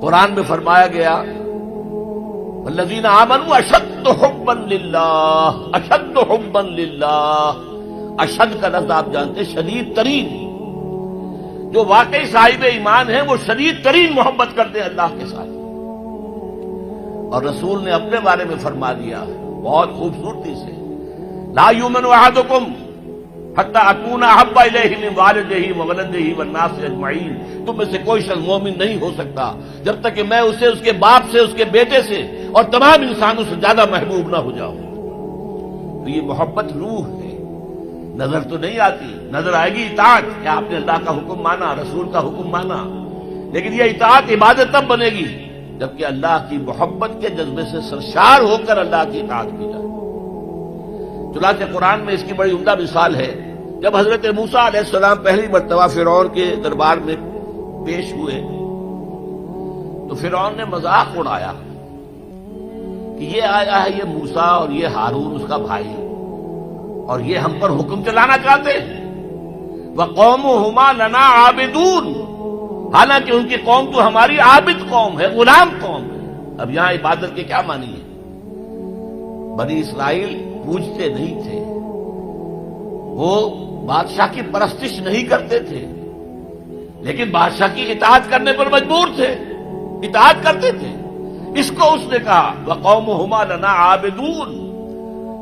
قرآن میں فرمایا گیا والذین آمنوا اشد حبا للہ، اشد حبا للہ، اشد کا لفظ آپ جانتے ہیں شدید ترین، جو واقعی صاحب ایمان ہیں وہ شدید ترین محبت کرتے ہیں اللہ کے ساتھ۔ اور رسول نے اپنے بارے میں فرما دیا بہت خوبصورتی سے، لا یؤمن احدکم حتی اکون احب الیہ من والدہ وولدہ والناس اجمعین، تم میں سے کوئی شخص مومن نہیں ہو سکتا جب تک کہ میں اسے اس کے باپ سے، اس کے بیٹے سے اور تمام انسانوں سے زیادہ محبوب نہ ہو جاؤں۔ تو یہ محبت روح ہے، نظر تو نہیں آتی، نظر آئے گی اطاعت کہ آپ نے اللہ کا حکم مانا، رسول کا حکم مانا، لیکن یہ اطاعت عبادت تب بنے گی جبکہ اللہ کی محبت کے جذبے سے سرشار ہو کر اللہ کی اطاعت کی جائے۔ چنانچہ قرآن میں اس کی بڑی عمدہ مثال ہے، جب حضرت موسیٰ علیہ السلام پہلی مرتبہ فرعون کے دربار میں پیش ہوئے تو فرعون نے مذاق اڑایا کہ یہ آیا ہے یہ موسیٰ اور یہ ہارون اس کا بھائی، اور یہ ہم پر حکم چلانا چاہتے ہیں، وَقَوْمُهُمَا لَنَا عَابِدُونَ، حالانکہ ان کی قوم تو ہماری عابد قوم ہے، غلام قوم ہے۔ اب یہاں عبادت کے کیا معنی ہے؟ بنی اسرائیل پوجتے نہیں تھے، وہ بادشاہ کی پرستش نہیں کرتے تھے، لیکن بادشاہ کی اطاعت کرنے پر مجبور تھے، اطاعت کرتے تھے۔ اس کو اس نے کہا وَقَوْمُهُمَا لَنَا عَابِدُونَ،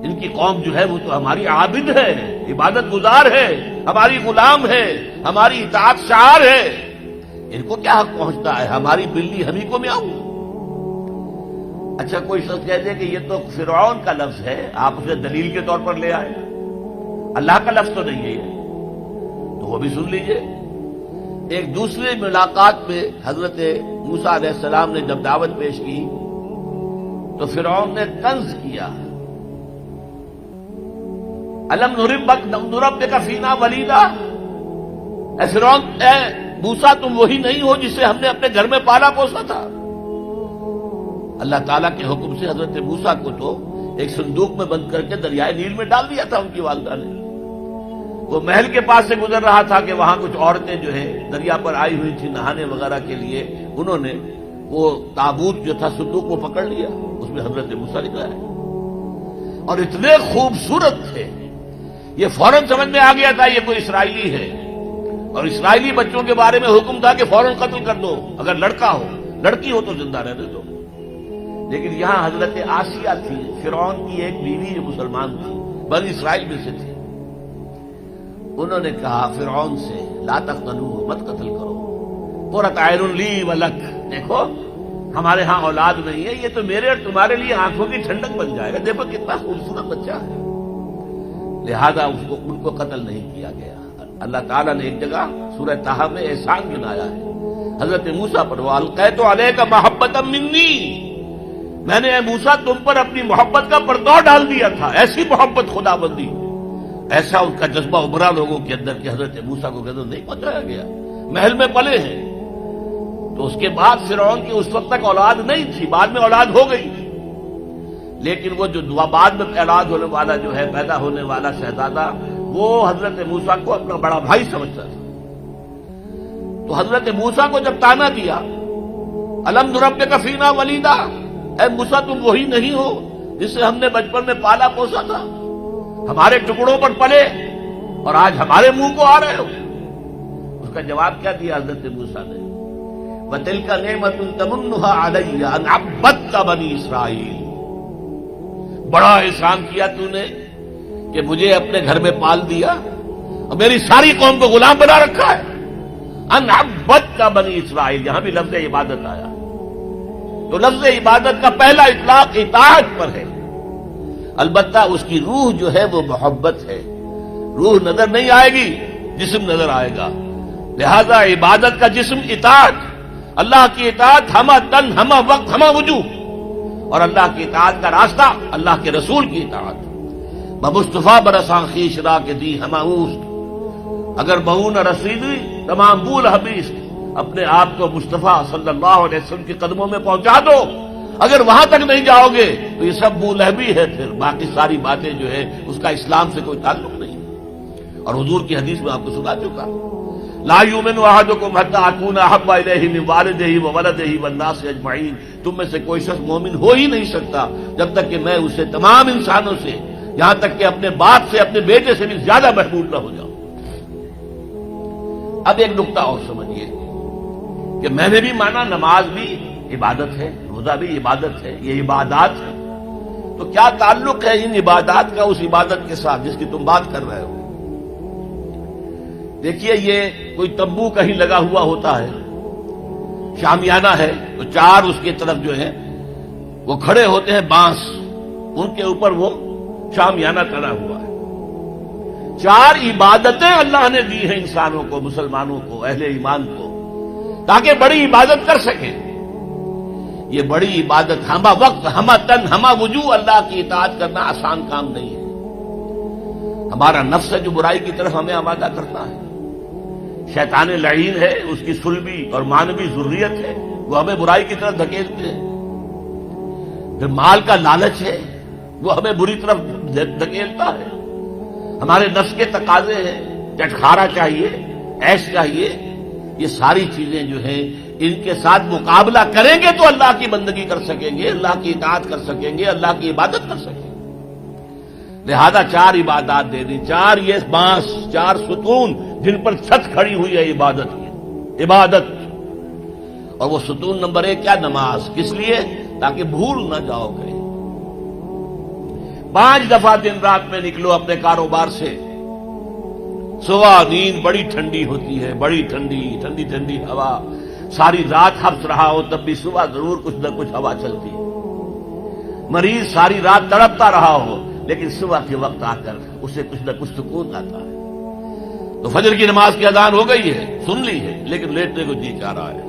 ان کی قوم جو ہے وہ تو ہماری عابد ہے، عبادت گزار ہے، ہماری غلام ہے، ہماری اطاعت شعار ہے، ان کو کیا حق پہنچتا ہے ہماری بلی ہمیں کو میاؤں۔ اچھا کوئی شخص کہہ دے کہ یہ تو فرعون کا لفظ ہے، آپ اسے دلیل کے طور پر لے آئے، اللہ کا لفظ تو نہیں ہے یہ، تو وہ بھی سن لیجئے۔ ایک دوسری ملاقات میں حضرت موسیٰ علیہ السلام نے جب دعوت پیش کی تو فرعون نے طنز کیا، الم نربک فینا ولیدا، اے فرعون، اے موسیٰ تم وہی نہیں ہو جسے ہم نے اپنے گھر میں پالا پوسا تھا۔ اللہ تعالیٰ کے حکم سے حضرت موسیٰ کو تو ایک صندوق میں بند کر کے دریائے نیل میں ڈال دیا تھا ان کی والدہ نے۔ وہ محل کے پاس سے گزر رہا تھا کہ وہاں کچھ عورتیں جو ہے دریا پر آئی ہوئی تھی نہانے وغیرہ کے لیے، انہوں نے وہ تابوت جو تھا صندوق کو پکڑ لیا، اس میں حضرت موسیٰ نکلا ہے، اور اتنے خوبصورت تھے یہ فوراً سمجھ میں آ گیا تھا یہ کوئی اسرائیلی ہے، اور اسرائیلی بچوں کے بارے میں حکم تھا کہ فوراً قتل کر دو، اگر لڑکا ہو، لڑکی ہو تو زندہ رہنے دو۔ لیکن یہاں حضرت آسیہ تھی، فرعون کی ایک بیوی جو مسلمان تھی، بنی اسرائیل میں سے تھی، انہوں نے کہا فرعون سے لا تقتلوہ، مت قتل کرو، قرۃ عین لی ولک، دیکھو ہمارے ہاں اولاد نہیں ہے، یہ تو میرے اور تمہارے لیے آنکھوں کی ٹھنڈک بن جائے گا، دیکھو کتنا خوبصورت بچہ ہے، لہذا ان کو قتل نہیں کیا گیا۔ اللہ تعالیٰ نے ایک جگہ سورہ طٰہٰ میں احسان گنایا ہے حضرت موسیٰ پر، وَأَلْقَيْتُ عَلَيْكَ مَحَبَّةً مِّنِّي، میں نے اے موسیٰ تم پر اپنی محبت کا پردہ ڈال دیا تھا، ایسی محبت خدا بندی، ایسا ان کا جذبہ ابھرا لوگوں کے اندر کہ حضرت موسیٰ کو غضب نہیں پہنچایا گیا، محل میں پلے ہیں۔ تو اس کے بعد فرعون کی اس وقت تک اولاد نہیں تھی، بعد میں اولاد ہو گئی، لیکن وہ جو بعد میں اولاد ہونے والا جو ہے پیدا ہونے والا شہزادہ، وہ حضرت موسیٰ کو اپنا بڑا بھائی سمجھتا تھا۔ تو حضرت موسیٰ کو جب تانا دیا الم نربک فینا ولیدا، اے موسیٰ تم وہی نہیں ہو جسے ہم نے بچپن میں پالا پوسا تھا، ہمارے ٹکڑوں پر پلے اور آج ہمارے منہ کو آ رہے ہو۔ اس کا جواب کیا دیا حضرت موسیٰ نے، وَتِلْكَ نِعْمَةٌ تَمُنُّهَا عَلَيَّ أَنْ عَبَّدْتَ بَنِي إِسْرَائِيلَ، بڑا احسان کیا تو نے کہ مجھے اپنے گھر میں پال دیا اور میری ساری قوم کو غلام بنا رکھا ہے۔ ان عبدت بنی اسرائیل، یہاں بھی لفظ عبادت آیا، تو لفظ عبادت کا پہلا اطلاق اطاعت پر ہے، البتہ اس کی روح جو ہے وہ محبت ہے، روح نظر نہیں آئے گی، جسم نظر آئے گا، لہذا عبادت کا جسم اطاعت، اللہ کی اطاعت ہمہ تن ہمہ وقت ہمہ وجوہ، اور اللہ کی اطاعت کا راستہ اللہ کے رسول کی اطاعت۔ بمصطفیٰ برساں خیش را کے دی ہمہ اوست، اگر بہو نہ رسیدی تمام بول حبیث، اپنے آپ کو مصطفیٰ صلی اللہ علیہ وسلم کے قدموں میں پہنچا دو، اگر وہاں تک نہیں جاؤ گے تو یہ سب بولہبی ہے، پھر باقی ساری باتیں جو ہے اس کا اسلام سے کوئی تعلق نہیں، اور حضور کی حدیث میں آپ کو سنا چکا۔ لا یؤمن احدکم حتی اکون احب الیہ من والدہ وولدہ والناس اجمعین، تم میں سے کوئی شخص مومن ہو ہی نہیں سکتا جب تک کہ میں اسے تمام انسانوں سے، یہاں تک کہ اپنے باپ سے، اپنے بیٹے سے بھی زیادہ محبوب نہ ہو جاؤں۔ اب ایک نقطہ اور سمجھیے کہ میں نے بھی مانا نماز بھی عبادت ہے، روزہ بھی عبادت ہے، یہ عبادات ہے، تو کیا تعلق ہے ان عبادات کا اس عبادت کے ساتھ جس کی تم بات کر رہے ہو؟ دیکھیے، یہ کوئی تمبو کہیں لگا ہوا ہوتا ہے، شامیانہ ہے، تو چار اس کے طرف جو ہے وہ کھڑے ہوتے ہیں بانس، ان کے اوپر وہ شامیانہ ٹنا ہوا ہے۔ چار عبادتیں اللہ نے دی ہیں انسانوں کو، مسلمانوں کو، اہل ایمان کو، تاکہ بڑی عبادت کر سکیں۔ یہ بڑی عبادت ہمہ وقت، ہمہ تن، ہمہ وجوہ اللہ کی اطاعت کرنا آسان کام نہیں ہے۔ ہمارا نفس ہے جو برائی کی طرف ہمیں آمادہ کرتا ہے، شیطان لعین ہے، اس کی سلبی اور مانوی ذریت ہے، وہ ہمیں برائی کی طرف دھکیلتے ہیں۔ پھر مال کا لالچ ہے، وہ ہمیں بری طرف دھکیلتا ہے۔ ہمارے نفس کے تقاضے ہیں، چٹخارا چاہیے، عیش چاہیے، یہ ساری چیزیں جو ہیں ان کے ساتھ مقابلہ کریں گے تو اللہ کی بندگی کر سکیں گے، اللہ کی اطاعت کر سکیں گے، اللہ کی عبادت کر سکیں گے۔ لہذا چار عبادات دے دی، چار یہ بانس، چار ستون جن پر چھت کھڑی ہوئی ہے عبادت کی، عبادت۔ اور وہ ستون نمبر 1 کیا؟ نماز۔ کس لیے؟ تاکہ بھول نہ جاؤ کہیں۔ 5 دفعہ دن رات میں نکلو اپنے کاروبار سے، صبح نیند بڑی ٹھنڈی ہوتی ہے، بڑی ٹھنڈی ٹھنڈی ٹھنڈی ہوا، ساری رات حبس رہا ہو تب بھی صبح ضرور کچھ نہ کچھ ہوا چلتی ہے۔ مریض ساری رات تڑپتا رہا ہو لیکن صبح کے وقت آ کر اسے کچھ نہ کچھ سکون آتا ہے۔ تو فجر کی نماز کی اذان ہو گئی ہے، سن لی ہے، لیکن لیٹنے کو جی چاہ رہا ہے۔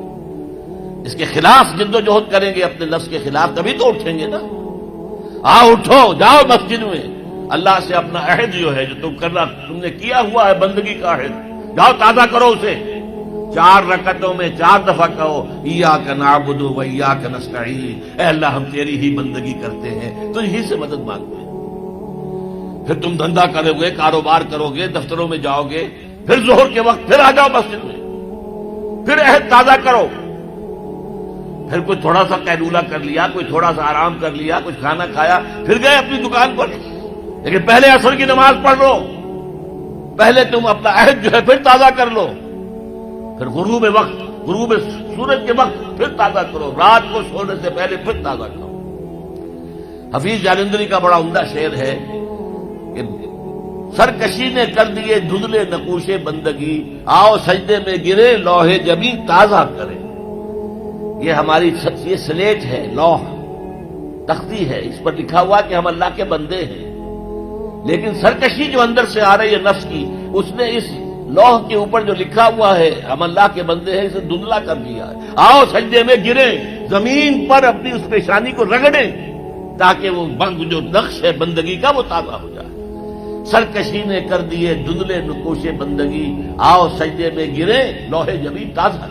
اس کے خلاف جد و جہد کریں گے، اپنے نفس کے خلاف، تبھی تو اٹھیں گے نا۔ آؤ اٹھو، جاؤ مسجد میں، اللہ سے اپنا عہد جو ہے جو تم نے کیا ہوا ہے، بندگی کا عہد، جاؤ تازہ کرو اسے۔ 4 رکعتوں میں 4 دفعہ کہو ایاک نعبد و ایاک نستعین، اے اللہ ہم تیری ہی بندگی کرتے ہیں، تجھ ہی سے مدد مانگتے ہیں۔ پھر تم دھندا کرو گے، کاروبار کرو گے، دفتروں میں جاؤ گے، پھر ظہر کے وقت پھر آ جاؤ مسجد میں، پھر عہد تازہ کرو۔ پھر کوئی تھوڑا سا قیلولہ کر لیا، کوئی تھوڑا سا آرام کر لیا، کچھ کھانا کھایا، پھر گئے اپنی دکان پر، لیکن پہلے عصر کی نماز پڑھ لو، پہلے تم اپنا عہد جو ہے پھر تازہ کر لو، پھر غروب وقت، غروب سورج کے وقت پھر تازہ کرو، رات کو سونے سے پہلے پھر تازہ کرو۔ حفیظ جالندھری کا بڑا عمدہ شعر ہے کہ سرکشی نے کر دیے دھندلے نقوش بندگی، آؤ سجدے میں گرے لوح جبیں تازہ کرے۔ یہ ہماری یہ سلیٹ ہے، لوح تختی ہے، اس پر لکھا ہوا کہ ہم اللہ کے بندے ہیں، لیکن سرکشی جو اندر سے آ رہی ہے نفس کی، اس نے اس لوح کے اوپر جو لکھا ہوا ہے ہم اللہ کے بندے ہیں، اسے دھندلا کر دیا ہے۔ آؤ سجدے میں گریں، زمین پر اپنی اس پیشانی کو رگڑیں تاکہ وہ جو نقش ہے بندگی کا وہ تازہ ہو جائے۔ سرکشی نے کر دیے دھندلے نقوش بندگی، آؤ سجدے میں گریں لوح جبیں تازہ